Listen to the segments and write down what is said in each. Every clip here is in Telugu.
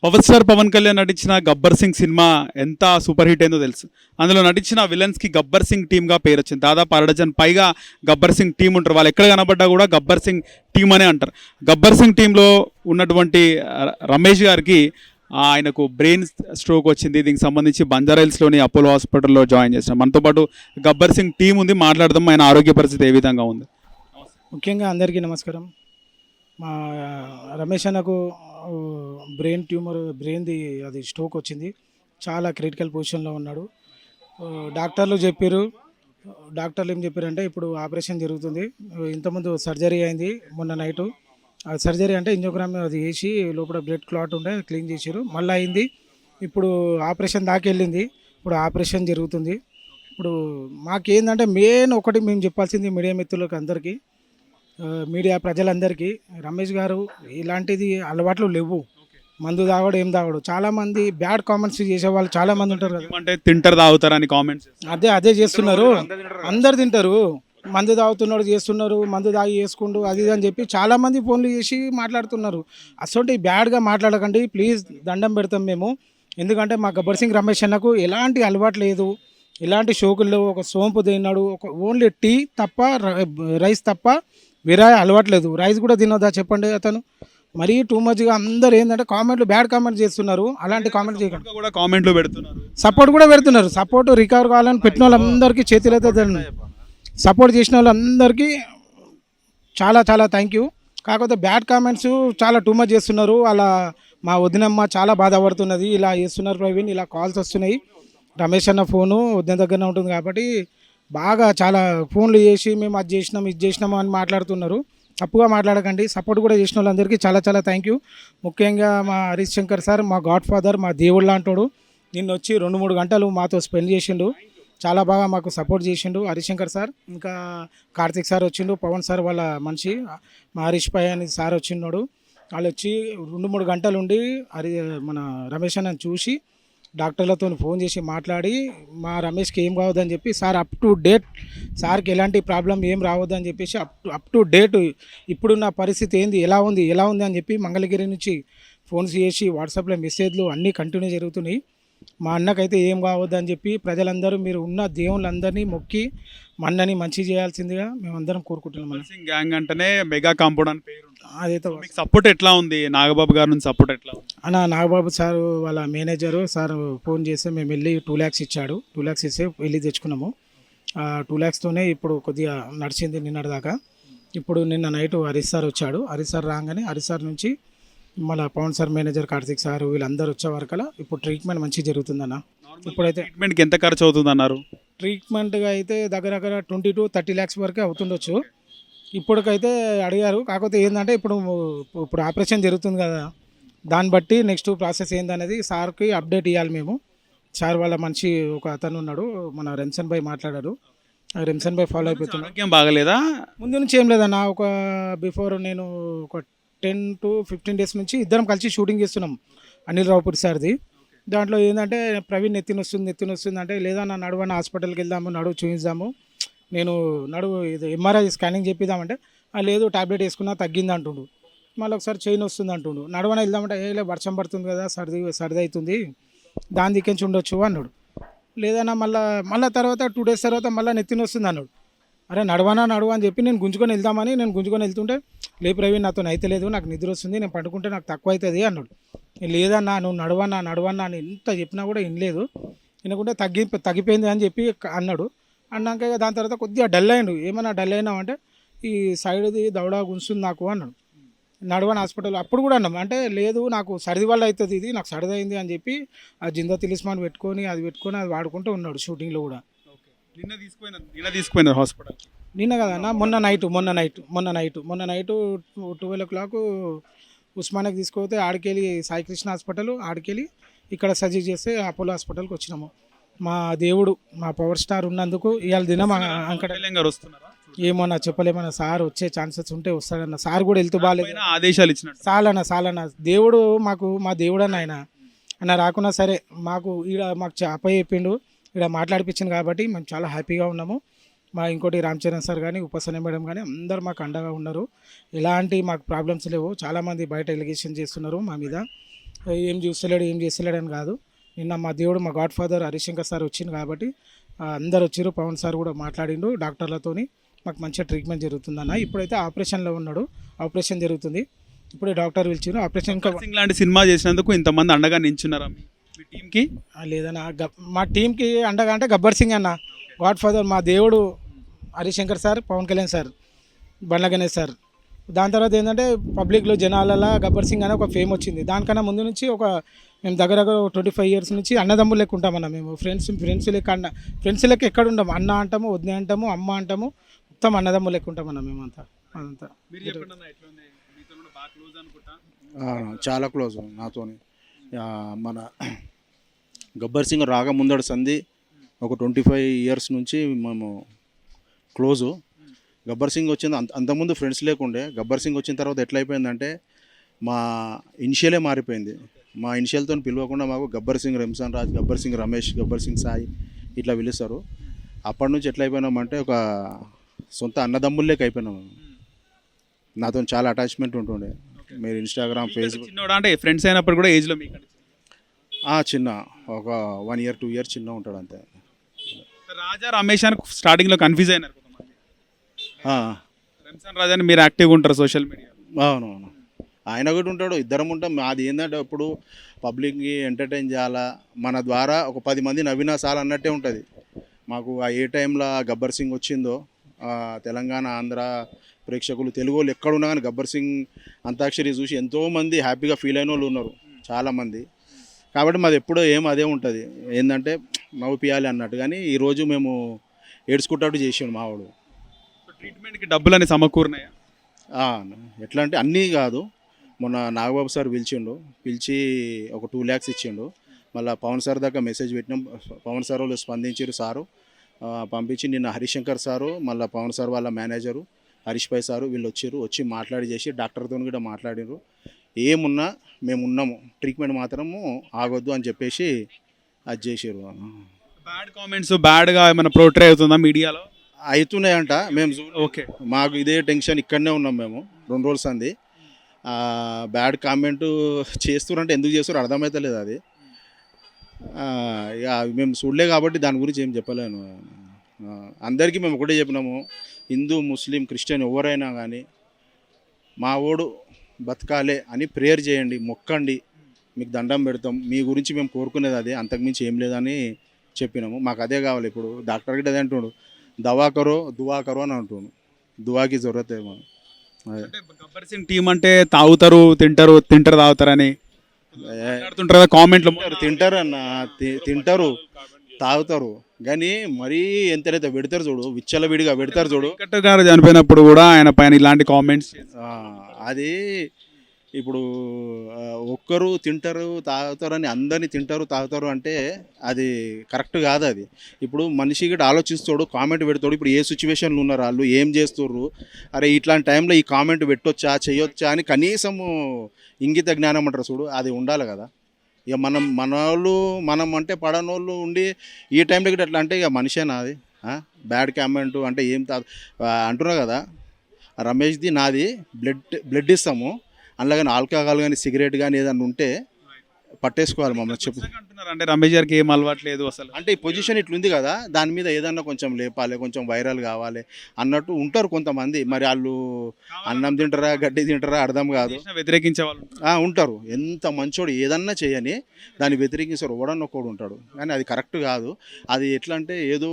పవర్ స్టార్ పవన్ కళ్యాణ్ నటించిన గబ్బర్ సింగ్ సినిమా ఎంత సూపర్ హిట్ అయిందో తెలుసు. అందులో నటించిన విలన్స్కి గబ్బర్ సింగ్ టీమ్గా పేరు వచ్చింది. దాదాపు 1/2 పైగా గబ్బర్ సింగ్ టీం ఉంటారు. వాళ్ళు ఎక్కడ కనబడ్డా కూడా గబ్బర్ సింగ్ టీం అనే అంటారు. గబ్బర్ సింగ్ టీంలో ఉన్నటువంటి రమేష్ గారికి ఆయనకు బ్రెయిన్ స్ట్రోక్ వచ్చింది. దీనికి సంబంధించి బంజారాహిల్స్లోని అపోలో హాస్పిటల్లో జాయిన్ చేసినాం. మనతో పాటు గబ్బర్ సింగ్ టీం ఉంది, మాట్లాడదాం. ఆయన ఆరోగ్య పరిస్థితి ఏ విధంగా ఉంది? ముఖ్యంగా అందరికీ నమస్కారం. మా రమేష్ అన్నకు బ్రెయిన్ది అది స్ట్రోక్ వచ్చింది. చాలా క్రిటికల్ పొజిషన్లో ఉన్నాడు. డాక్టర్లు ఏం చెప్పారంటే ఇప్పుడు ఆపరేషన్ జరుగుతుంది. ఇంతకుముందు సర్జరీ అయింది మొన్న నైటు. సర్జరీ అంటే ఇంజోగ్రామ్ అది వేసి లోపల బ్లడ్ క్లాట్ ఉండే క్లీన్ చేసారు, మళ్ళీ అయింది. ఇప్పుడు ఆపరేషన్ దాకా వెళ్ళింది. ఇప్పుడు ఆపరేషన్ జరుగుతుంది. ఇప్పుడు మాకేందంటే మెయిన్ ఒకటి మేము చెప్పాల్సింది మీడియా మిత్రులకు అందరికీ, మీడియా ప్రజలందరికీ, రమేష్ గారు ఇలాంటిది అలవాట్లు లేవు. మందు తాగడు, ఏం తాగడు. చాలామంది బ్యాడ్ కామెంట్స్ చేసే వాళ్ళు చాలామంది ఉంటారు కదా, అంటే తింటారు తాగుతారని కామెంట్స్. అదే చేస్తున్నారు. అందరు తింటారు, మందు తాగుతున్నాడు చేస్తున్నారు, మందు తాగి చేసుకుంటూ అది ఇది అని చెప్పి చాలామంది ఫోన్లు చేసి మాట్లాడుతున్నారు. అసలు బ్యాడ్గా మాట్లాడకండి ప్లీజ్, దండం పెడతాం మేము. ఎందుకంటే మా గబ్బర్ సింగ్ రమేష్ అన్నకు ఎలాంటి అలవాటు లేదు, ఎలాంటి షోకుల్లో ఒక సోంపు తిన్నాడు, ఒక ఓన్లీ టీ తప్ప రైస్ తప్ప వేరే అలవాట్లేదు. రైస్ కూడా తినొద్దా చెప్పండి? అతను మరీ టూ మచ్గా అందరు ఏంటంటే కామెంట్లు బ్యాడ్ కామెంట్ చేస్తున్నారు. అలాంటి కామెంట్ చేయకండి. కూడా కామెంట్లు పెడుతున్నారు, సపోర్ట్ కూడా పెడుతున్నారు. సపోర్ట్ రికవర్ కావాలని పెట్టిన వాళ్ళందరికీ చేతులైతే సపోర్ట్ చేసిన వాళ్ళందరికీ చాలా చాలా థ్యాంక్ యూ. కాకపోతే బ్యాడ్ కామెంట్స్ చాలా టూ మచ్ చేస్తున్నారు. అలా మా వదినమ్మ చాలా బాధపడుతున్నది. ఇలా చేస్తున్నారు ప్రవీణ్, ఇలా కాల్స్ వస్తున్నాయి. రమేష్ అన్న ఫోను వదిన దగ్గరనే ఉంటుంది కాబట్టి బాగా చాలా ఫోన్లు చేసి మేము అది చేసినాం ఇది చేసినాము అని మాట్లాడుతున్నారు. తప్పుగా మాట్లాడకండి. సపోర్ట్ కూడా చేసిన వాళ్ళందరికీ చాలా చాలా థ్యాంక్ యూ. ముఖ్యంగా మా హరీష్ శంకర్ సార్ మా గాడ్ ఫాదర్, మా దేవుడు లాంటోడు. నిన్న వచ్చి 2-3 గంటలు మాతో స్పెండ్ చేసిండు. చాలా బాగా మాకు సపోర్ట్ చేసిండు హరీష్ శంకర్ సార్. ఇంకా కార్తిక్ సార్ వచ్చిండు, పవన్ సార్ వాళ్ళ మనిషి మా హరీష్ పై అని సార్ వచ్చిన్నాడు. వాళ్ళు వచ్చి 2-3 గంటలు ఉండి మన రమేష్ అన్నని చూసి డాక్టర్లతో ఫోన్ చేసి మాట్లాడి మా రమేష్కి ఏం కావద్దని చెప్పి సార్ అప్ టు డేట్, సార్కి ఎలాంటి ప్రాబ్లం ఏం రావద్దని చెప్పేసి అప్ టు డేట్ ఇప్పుడున్న పరిస్థితి ఏంది, ఎలా ఉంది అని చెప్పి మంగళగిరి నుంచి ఫోన్స్ చేసి వాట్సాప్లో మెసేజ్లు అన్నీ కంటిన్యూ జరుగుతున్నాయి. మా అన్నకైతే ఏం కావద్దని చెప్పి ప్రజలందరూ మీరు ఉన్న దేవుళ్ళందరినీ మొక్కి మన్నని మంచి చేయాల్సిందిగా మేమందరం కోరుకుంటున్నాం. గ్యాంగ్ అంటేనే మెగా కాంపౌండ్ అని పేరు. అదైతే మీకు సపోర్ట్ ఎట్లా ఉంది? నాగబాబు గారి నుంచి సపోర్ట్ ఎట్లా ఉంది? అన్న నాగబాబు సార్ వాళ్ళ మేనేజరు సార్ ఫోన్ చేస్తే మేము వెళ్ళి 2 lakhs ఇచ్చాడు. 2 lakhs ఇస్తే వెళ్ళి తెచ్చుకున్నాము. 2 lakhstోనే ఇప్పుడు కొద్దిగా నడిచింది నిన్నటి దాకా. ఇప్పుడు నిన్న నైట్ హరీష్ సార్ వచ్చాడు. హరీష్ సార్ రాగానే హరీష్ సార్ నుంచి మళ్ళీ Pavan sir manager Karthik sir వీళ్ళందరూ వచ్చే వరకలా ఇప్పుడు ట్రీట్మెంట్ మంచిగా జరుగుతుందన్న. ఇప్పుడైతే ట్రీట్మెంట్కి ఎంత ఖర్చు అవుతుంది అన్నారు? ట్రీట్మెంట్గా అయితే దగ్గర 20 to 30 lakhs వరకే అవుతుండొచ్చు. ఇప్పటికైతే అడిగారు. కాకపోతే ఏంటంటే ఇప్పుడు ఆపరేషన్ జరుగుతుంది కదా, దాన్ని బట్టి నెక్స్ట్ ప్రాసెస్ ఏందనేది సార్కి అప్డేట్ ఇవ్వాలి మేము. సార్ వాళ్ళ మనిషి ఒక అతను ఉన్నాడు, మన రెమ్సన్ భాయ్ మాట్లాడారు. రెమ్సన్ భాయ్ ఫాలో అయిపోతున్నాడు. ఆరోగ్యం బాగలేదా? ముందు నుంచి ఏం లేదన్న, ఒక బిఫోర్ నేను ఒక 10 to 15 days నుంచి ఇద్దరం కలిసి షూటింగ్ చేస్తున్నాం అనిల్ రావుపూడి సార్ది. దాంట్లో ఏంటంటే ప్రవీణ్ నెత్తిన వస్తుంది అంటే లేదా నా నడువన్న హాస్పిటల్కి వెళ్దాము, నడువు చూపిద్దాము, నేను నడువు ఇది ఎంఆర్ఐ స్కానింగ్ చెప్పిద్దామంటే లేదు టాబ్లెట్ వేసుకున్నా తగ్గింది అంటుండు. మళ్ళీ ఒకసారి చైన్ వస్తుంది అంటుండు. నడవన వెళ్దామంటే ఏ వర్షం పడుతుంది కదా, సర్ది అవుతుంది, దాని దిక్కించి ఉండొచ్చు అన్నాడు. లేదన్నా మళ్ళీ తర్వాత 2 days తర్వాత మళ్ళీ నెత్తిన వస్తుంది అన్నాడు. అరే నడవనా అని చెప్పి నేను గుంజుకొని వెళ్తుంటే లే ప్రవీణ్ నాతో అయితే లేదు, నాకు నిద్ర వస్తుంది, నేను పడుకుంటే నాకు తక్కువ అవుతుంది అన్నాడు. లేదన్నా నువ్వు నడవన్నా అని ఎంత చెప్పినా కూడా వినలేదు. వినకుంటే తగ్గిపోయింది అని చెప్పి అన్నాడు. అన్నాక దాని తర్వాత కొద్దిగా డల్ అయ్యాడు. ఏమన్నా డల్ అయినామంటే ఈ సైడ్ది దవడ గుంజుతుంది నాకు అన్నాడు. నడవని హాస్పిటల్ అప్పుడు కూడా అన్నాం. అంటే లేదు నాకు సర్ది వల్ల అవుతుంది, ఇది నాకు సర్ది అయింది అని చెప్పి ఆ జిందా తిలిస్మాన్ పెట్టుకొని అది వాడుకుంటూ ఉన్నాడు షూటింగ్లో కూడా. నిన్న తీసుకుపోయినారు హాస్పిటల్? నిన్న కదన్నా మొన్న నైట్ 12 o'clock ఉస్మానియాకి తీసుకుపోతే ఆడికెళ్ళి సాయికృష్ణ హాస్పిటల్, ఆడికెళ్ళి ఇక్కడ సజెస్ట్ చేస్తే అపోలో హాస్పిటల్కి వచ్చినాము. మా దేవుడు మా పవర్ స్టార్ ఉన్నందుకు ఇవాళ దినం అక్కడ ఏమన్నా చెప్పలేమన్నా. సార్ వచ్చే ఛాన్సెస్ ఉంటే వస్తాడన్న. సార్ కూడా వెళ్తూ బాగాలేదు, ఆదేశాలు ఇచ్చినట్టు. చాలన్న దేవుడు మా దేవుడు అన్న రాకున్నా సరే మాకు మాకు అప్పయ్య చెప్పిండు, ఇక్కడ మాట్లాడిపించింది కాబట్టి మేము చాలా హ్యాపీగా ఉన్నాము. మా ఇంకోటి రామ్ చరణ్ సార్ కానీ ఉపసన్న మేడం కానీ అందరు మాకు అండగా ఉన్నారు. ఎలాంటి మాకు ప్రాబ్లమ్స్ లేవు. చాలామంది బయట ఎలిగేషన్ చేస్తున్నారు మా మీద, ఏం చూస్తలేడు ఏం చేస్తలేడు అని కాదు. నిన్న మా దేవుడు మా గాడ్ ఫాదర్ హరిశంకర్ సార్ వచ్చింది కాబట్టి అందరు వచ్చారు. పవన్ సార్ కూడా మాట్లాడిండు డాక్టర్లతోని. మాకు మంచిగా ట్రీట్మెంట్ జరుగుతుందన్న. ఇప్పుడైతే ఆపరేషన్లో ఉన్నాడు, ఆపరేషన్ జరుగుతుంది. ఇప్పుడే డాక్టర్ పిలిచారు. ఆపరేషన్ ఇంకా సింగ్ లాంటి సినిమా చేసినందుకు ఇంతమంది అండగా నించున్నారా మీ టీంకి? లేదన్న. మా టీంకి అండగా అంటే గబ్బర్ సింగ్ అన్న, గాడ్ ఫాదర్ మా దేవుడు Harishankar sir, Pawan Kalyan sir, Bandla Ganesh sir. దాని తర్వాత ఏంటంటే పబ్లిక్లో జనాలలో గబ్బర్ సింగ్ అనే ఒక ఫేమ్ వచ్చింది. దానికన్నా ముందు నుంచి మేము దగ్గర 25 ఇయర్స్ నుంచి అన్నదమ్ములు లెక్క ఉంటామన్న. మేము ఫ్రెండ్స్ లెక్క ఎక్కడ ఉండము. అన్న అంటాము, వదిన అంటాము, అమ్మ అంటాము, మొత్తం అన్నదమ్ములు లెక్క ఉంటామన్న మేమంతా. అదంతా మీరు చెప్పండి అన్న, ఎట్లా ఉంది? మీతో కూడా బాగా క్లోజ్ అనుకుంటా. చాలా క్లోజ్ నాతోని. మన గబ్బర్ సింగ్ రాగా ముందడు సంధి ఒక 25 ఇయర్స్ నుంచి మేము క్లోజు. గబ్బర్ సింగ్ వచ్చింది అంతకుముందు ఫ్రెండ్స్ లేకుండే. గబ్బర్ సింగ్ వచ్చిన తర్వాత ఎట్లా అయిపోయిందంటే మా ఇనిషియలే మారిపోయింది. మా ఇనిషియల్తో పిలవకుండా మాకు గబ్బర్ సింగ్ రంజాన్ రాజ్, గబ్బర్ సింగ్ రమేష్, గబ్బర్ సింగ్ సాయి ఇట్లా పిలుస్తారు. అప్పటి నుంచి ఎట్లా అయిపోయినామంటే ఒక సొంత అన్నదమ్ముల్లేక అయిపోయినాము. నాతో చాలా అటాచ్మెంట్ ఉంటుండే. మీరు ఇన్స్టాగ్రామ్, ఫేస్బుక్. చిన్నోడా అంటే ఫ్రెండ్స్ అయినప్పుడు కూడా ఏజ్లో మీకు చిన్న ఒక 1 year 2 years చిన్న ఉంటాడు అంతే. రాజా రమేష్ అని స్టార్టింగ్లో కన్ఫ్యూజ్ అయినారు కొంతమంది. ఆ, రంజాన్ రాజా అని మీరు యాక్టివ్గా ఉంటారు సోషల్ మీడియా. అవునవును. ఆయన కూడా ఉంటాడు, ఇద్దరం ఉంటాం. అది ఏంటంటే ఇప్పుడు పబ్లిక్ని ఎంటర్టైన్ చేయాలా, మన ద్వారా ఒక 10 మంది నవ్వినా చాలు అన్నట్టే ఉంటుంది మాకు. ఏ టైంలో గబ్బర్ సింగ్ వచ్చిందో తెలంగాణ, ఆంధ్ర ప్రేక్షకులు, తెలుగు వాళ్ళు ఎక్కడున్నా కానీ గబ్బర్ సింగ్ అంతాక్షరి చూసి ఎంతోమంది హ్యాపీగా ఫీల్ అయిన వాళ్ళు ఉన్నారు చాలామంది. కాబట్టి మాది ఎప్పుడో అదే ఉంటుంది, ఏంటంటే నవ్వుపియాలి అన్నట్టు. కానీ ఈరోజు మేము ఏడ్చుకుంటట్టు చేసాడు మావాడు. ట్రీట్మెంట్కి డబ్బులని సమకూరినాయా? ఎట్లా అంటే అన్నీ కాదు. మొన్న నాగబాబు సార్ పిలిచి ఒక 2 lakhs ఇచ్చిండు. మళ్ళీ పవన్ సార్ దాకా మెసేజ్ పెట్టినాం. పవన్ సార్ వాళ్ళు స్పందించారు. సారు పంపించి నిన్న హరిశంకర్ సారు, మళ్ళీ పవన్ సార్ వాళ్ళ మేనేజరు హరీష్ భాయ్ సారు వీళ్ళు వచ్చి మాట్లాడి చేసి డాక్టర్తో కూడా మాట్లాడారు. ఏమున్నా మేము ఉన్నాము, ట్రీట్మెంట్ మాత్రము ఆగొద్దు అని చెప్పేసి అది చేసారు. బ్యాడ్ కామెంట్స్ బ్యాడ్గా ఏమైనా పోర్ట్రే అవుతుందా మీడియాలో? అవుతున్నాయంట. మేము ఓకే, మాకు ఇదే టెన్షన్, ఇక్కడనే ఉన్నాం మేము 2 రోజులు అంది. బ్యాడ్ కామెంట్ చేస్తున్నారంటే ఎందుకు చేస్తారో అర్థమవుతలేదు అది. ఇక మేము చూడలే కాబట్టి దాని గురించి ఏం చెప్పలేను. అందరికీ మేము ఒకటే చెప్పినాము, హిందూ, ముస్లిం, క్రిస్టియన్ ఎవరైనా కానీ మా ఓడు బతకాలే అని ప్రేయర్ చేయండి, మొక్కండి, మీకు దండం పెడతాం. మీ గురించి మేము కోరుకునేది అదే, అంతకుమించి ఏం లేదని చెప్పినాము. మాకు అదే కావాలి. ఇప్పుడు డాక్టర్ గిట్ట అదే అంటున్నాడు, దువా కరో అని అంటున్నాడు. దువాకి జరూరత్ ఏమో. అదే గబ్బర్ సింగ్ టీం అంటే తాగుతారు, తింటారు తాగుతారని మాట్లాడుతుంటారు కదా కామెంట్లు. తింటారు తాగుతారు, కానీ మరీ ఎంతైతే పెడతారు చూడు, విచ్చలవిడిగా పెడతారు చూడు. వెంకట్ గారు చనిపోయినప్పుడు కూడా ఆయన పైన ఇలాంటి కామెంట్స్. అది ఇప్పుడు ఒక్కరు తింటారు తాగుతారని అందరినీ తింటారు తాగుతారు అంటే అది కరెక్ట్ కాదు. అది ఇప్పుడు మనిషి కూడా ఆలోచిస్తాడు, కామెంట్ పెడతాడు. ఇప్పుడు ఏ సిచ్యువేషన్లు ఉన్నారు, వాళ్ళు ఏం చేస్తుర్రు, అరే ఇట్లాంటి టైంలో ఈ కామెంట్ పెట్టొచ్చా చేయొచ్చా అని కనీసము ఇంగిత జ్ఞానం అంటారు చూడు, అది ఉండాలి కదా. ఇక మనం అంటే పడనోళ్ళు ఉండి ఈ టైంలో కూడా అట్లా అంటే ఇక మనిషేనా అది? బ్యాడ్ కామెంట్ అంటే ఏం అంటున్నావు కదా. రమేష్ది నాది బ్లడ్ ఇస్తాము, అందులో కానీ ఆల్కహాల్ కానీ సిగరెట్ కానీ ఏదన్నా ఉంటే పట్టేసుకోవాలి మమ్మల్ని చెప్పు. అంటే రమేష్ గారికి ఏం అలవాట్లేదు అసలు. అంటే ఈ పొజిషన్ ఇట్లుంది కదా, దాని మీద ఏదన్నా కొంచెం లేపాలి, కొంచెం వైరల్ కావాలి అన్నట్టు ఉంటారు కొంతమంది. మరి వాళ్ళు అన్నం తింటారా గడ్డి తింటారా అర్థం కాదు, వ్యతిరేకించే వాళ్ళు ఉంటారు. ఎంత మంచోడు ఏదన్నా చేయని దాన్ని వ్యతిరేకించారు, ఒకడు ఉంటాడు. కానీ అది కరెక్ట్ కాదు. అది ఎట్లా అంటే ఏదో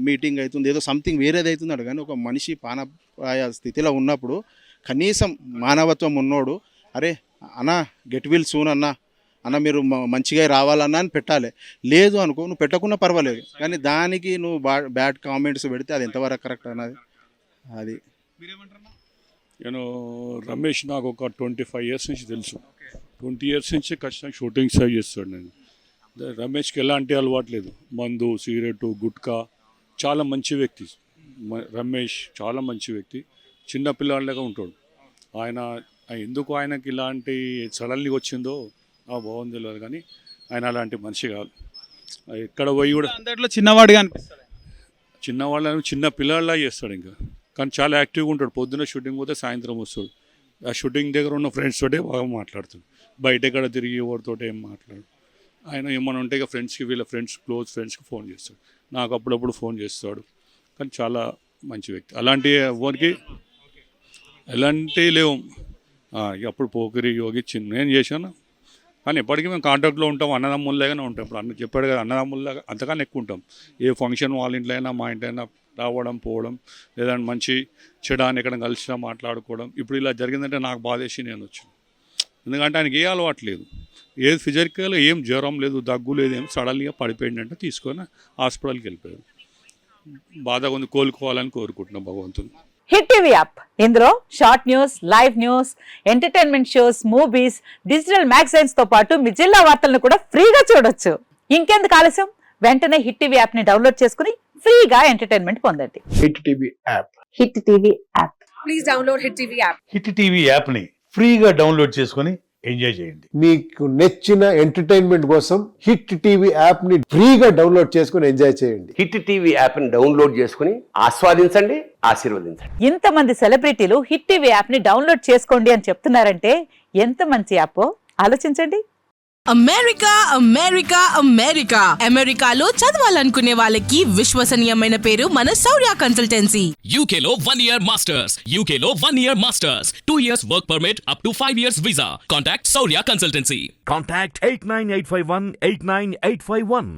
మీటింగ్ అవుతుంది, ఏదో సంథింగ్ వేరేది అవుతున్నాడు. కానీ ఒక మనిషి పానప్రాయ స్థితిలో ఉన్నప్పుడు కనీసం మానవత్వం ఉన్నోడు, అరే అన్నా గెట్ విల్ సూన్ అన్న మీరు మంచిగా రావాలన్నా అని పెట్టాలి. లేదు అనుకో, నువ్వు పెట్టకున్నా పర్వాలేదు, కానీ దానికి నువ్వు బ్యాడ్ కామెంట్స్ పెడితే అది ఎంతవరకు కరెక్ట్ అన్నది. అది నేను రమేష్ నాకు ఒక 25 years నుంచి తెలుసు. 20 years నుంచి ఖచ్చితంగా షూటింగ్ సేవ్ చేస్తాడు. నేను రమేష్కి ఎలాంటి అలవాటు లేదు, మందు సిగరెట్ గుట్కా. చాలా మంచి వ్యక్తి రమేష్, చాలా మంచి వ్యక్తి. చిన్న పిల్లాడిలాగా ఉంటాడు ఆయన. ఎందుకు ఆయనకి ఇలాంటి సడన్లీ వచ్చిందో బాగుంది తెలియదు, కానీ ఆయన అలాంటి మనిషి కాదు. ఎక్కడ పోయి కూడా అందరిలో చిన్నవాడిగా అనిపిస్తాడు. చిన్నవాళ్ళని చిన్న పిల్లల్లా చేస్తాడు ఇంకా, కానీ చాలా యాక్టివ్గా ఉంటాడు. పొద్దున్న షూటింగ్ పోతే సాయంత్రం వస్తాడు. ఆ షూటింగ్ దగ్గర ఉన్న ఫ్రెండ్స్ తోటే బాగా మాట్లాడుతాడు. బయట ఎక్కడ తిరిగి ఎవరితో ఏం మాట్లాడు. ఆయన ఏమైనా ఉంటే ఇక ఫ్రెండ్స్కి వీళ్ళ ఫ్రెండ్స్ క్లోజ్ ఫ్రెండ్స్కి ఫోన్ చేస్తాడు. నాకు అప్పుడప్పుడు ఫోన్ చేస్తాడు. కానీ చాలా మంచి వ్యక్తి. అలాంటి ఎవరికి ఎలాంటి లేవు. అప్పుడు పోకిరి యోగి చిన్న నేను చేశాను. కానీ ఎప్పటికీ మేము కాంటాక్ట్లో ఉంటాం, అన్నదమ్ముల్లాగానే ఉంటాం. ఇప్పుడు అన్న చెప్పాడు కదా, అన్నదమ్ముల్లాగా అంతకన్నా ఎక్కువ ఉంటాం. ఏ ఫంక్షన్ వాళ్ళ ఇంట్లో అయినా మా ఇంట్లో అయినా రావడం పోవడం, లేదంటే మంచి చెడాన్ని ఎక్కడ కలిసినా మాట్లాడుకోవడం. ఇప్పుడు ఇలా జరిగిందంటే నాకు బాధేసి నేను వచ్చాను. ఎందుకంటే ఆయనకి ఏ అలవాటు లేదు, ఏది ఫిజికల్ ఏం జ్వరం లేదు, దగ్గు లేదు, ఏం సడన్గా పడిపోయిందంటే తీసుకొని హాస్పిటల్కి వెళ్ళిపోయాడు. బాధగా ఉంది, కోలుకోవాలని కోరుకుంటున్నాం భగవంతుని. హిట్ టీవీ యాప్ ఇందులో short news, live news, entertainment shows, movies, digital magazines తో పాటు మీ జిల్లా వార్తలను కూడా ఫ్రీగా చూడొచ్చు. ఇంకెందుకు ఆలస్యం, వెంటనే హిట్ టీవీ యాప్ ని డౌన్లోడ్ చేసుకుని ఫ్రీగా ఎంటర్టైన్మెంట్ పొందండి. Hit TV app. Hit TV app. Please download hit TV app. Hit TV యాప్ని ఫ్రీగా డౌన్లోడ్ చేసుకొని ఎంజాయ్ చేయండి. మీకు నచ్చిన ఎంటర్టైన్మెంట్ కోసం హిట్ టీవీ యాప్ ని ఫ్రీగా డౌన్లోడ్ చేసుకొని ఎంజాయ్ చేయండి. హిట్ టీవీ యాప్ని డౌన్లోడ్ చేసుకుని ఆస్వాదించండి, ఆశీర్వదించండి. ఇంతమంది సెలబ్రిటీలు హిట్ టీవీ యాప్ ని డౌన్లోడ్ చేసుకోండి అని చెప్తున్నారంటే ఎంత మంచి యాప్ ఆలోచించండి. అమెరికా అమెరికా అమెరికా అమెరికాలో చదవాలనుకునే వాళ్ళకి విశ్వసనీయమైన పేరు మన శౌర్య కన్సల్టెన్సీ. UK లో 1 year masters. UK లో 1 year masters. 2 years work permit up to 5 years visa. Contact Saurya Consultancy. Contact 89851 89851.